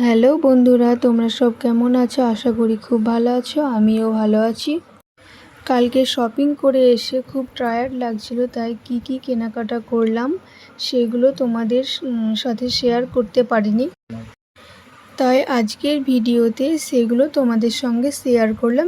Hello বন্ধুরা, তোমরা সব কেমন আছো? আশা করি খুব ভালো আছো। আমিও ভালো আছি। কালকে শপিং করে এসে খুব টায়ার্ড লাগছিল, তাই কি কেনাকাটা করলাম সেগুলো তোমাদের সাথে শেয়ার করতে পারিনি, তাই আজকের ভিডিওতে সেগুলো তোমাদের সঙ্গে শেয়ার করলাম।